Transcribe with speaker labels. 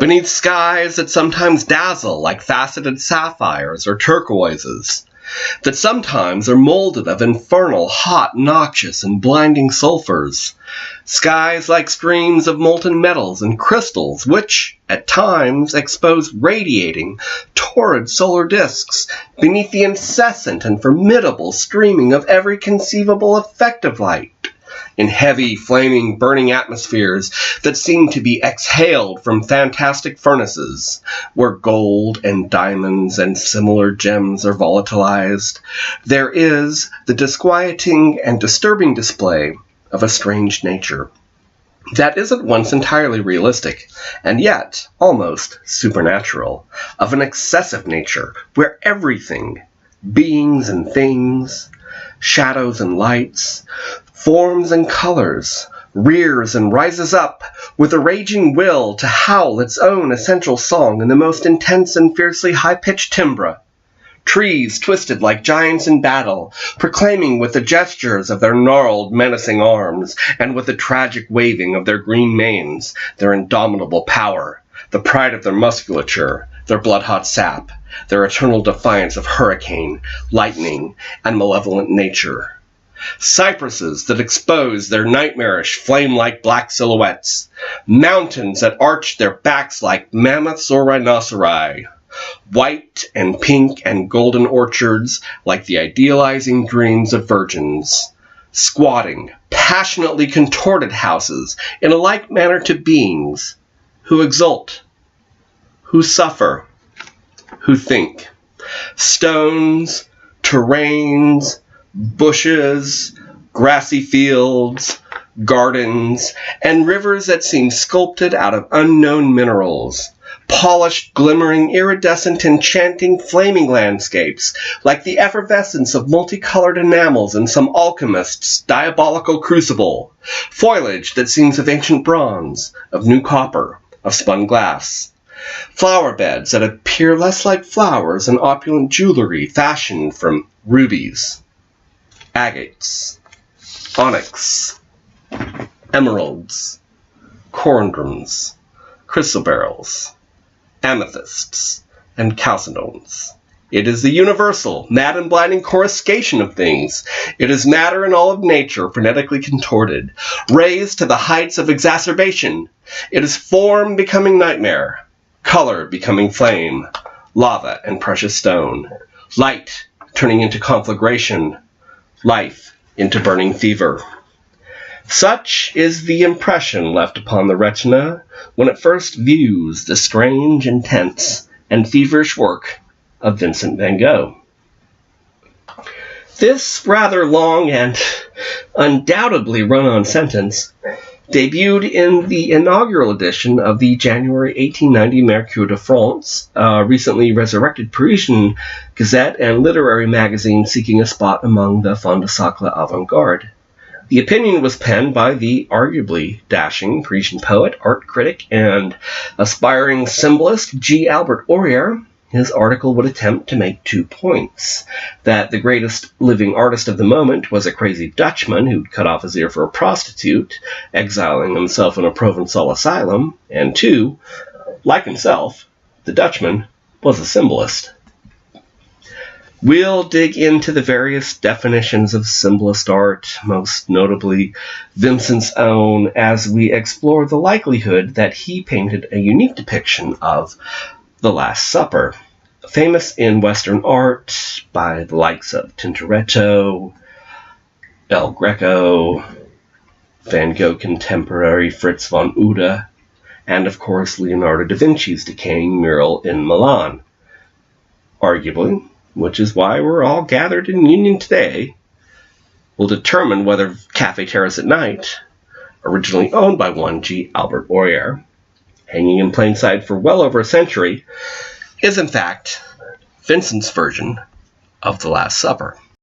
Speaker 1: beneath skies that sometimes dazzle like faceted sapphires or turquoises, that sometimes are molded of infernal, hot, noxious, and blinding sulfurs, skies like streams of molten metals and crystals which, at times, expose radiating, torrid solar disks beneath the incessant and formidable streaming of every conceivable effect of light, in heavy, flaming, burning atmospheres that seem to be exhaled from fantastic furnaces, where gold and diamonds and similar gems are volatilized, there is the disquieting and disturbing display of a strange nature that is at once entirely realistic, and yet almost supernatural, of an excessive nature, where everything, beings and things, shadows and lights, forms and colors, rears and rises up with a raging will to howl its own essential song in the most intense and fiercely high-pitched timbre. Trees twisted like giants in battle, proclaiming with the gestures of their gnarled, menacing arms, and with the tragic waving of their green manes, their indomitable power, the pride of their musculature, their blood-hot sap, their eternal defiance of hurricane, lightning, and malevolent nature. Cypresses that expose their nightmarish, flame-like black silhouettes, mountains that arch their backs like mammoths or rhinoceri, white and pink and golden orchards like the idealizing dreams of virgins, squatting, passionately contorted houses in a like manner to beings who exult, who suffer, who think, stones, terrains, bushes, grassy fields, gardens, and rivers that seem sculpted out of unknown minerals, polished, glimmering, iridescent, enchanting, flaming landscapes, like the effervescence of multicolored enamels in some alchemist's diabolical crucible, foliage that seems of ancient bronze, of new copper, of spun glass, flower beds that appear less like flowers and opulent jewelry fashioned from rubies, agates, onyx, emeralds, corundums, chrysoberyls, amethysts, and chalcedones. It is the universal, mad and blinding coruscation of things. It is matter in all of nature frenetically contorted, raised to the heights of exacerbation. It is form becoming nightmare, color becoming flame, lava and precious stone, light turning into conflagration, life into burning fever. Such is the impression left upon the retina when it first views the strange, intense, and feverish work of Vincent van Gogh. This rather long and undoubtedly run-on sentence debuted in the inaugural edition of the January 1890 Mercure de France, a recently resurrected Parisian gazette and literary magazine seeking a spot among the fin de siècle avant-garde. The opinion was penned by the arguably dashing Parisian poet, art critic, and aspiring symbolist G. Albert Aurier. His article would attempt to make 2 points: that the greatest living artist of the moment was a crazy Dutchman who'd cut off his ear for a prostitute, exiling himself in a Provençal asylum, and 2, like himself, the Dutchman was a symbolist. We'll dig into the various definitions of symbolist art, most notably Vincent's own, as we explore the likelihood that he painted a unique depiction of the Last Supper, famous in Western art by the likes of Tintoretto, El Greco, Van Gogh contemporary Fritz von Ude, and of course Leonardo da Vinci's decaying mural in Milan. Arguably, which is why we're all gathered in union today, will determine whether Café Terrace at Night, originally owned by one G. Albert Aurier, hanging in plain sight for well over a century, is in fact Vincent's version of the Last Supper.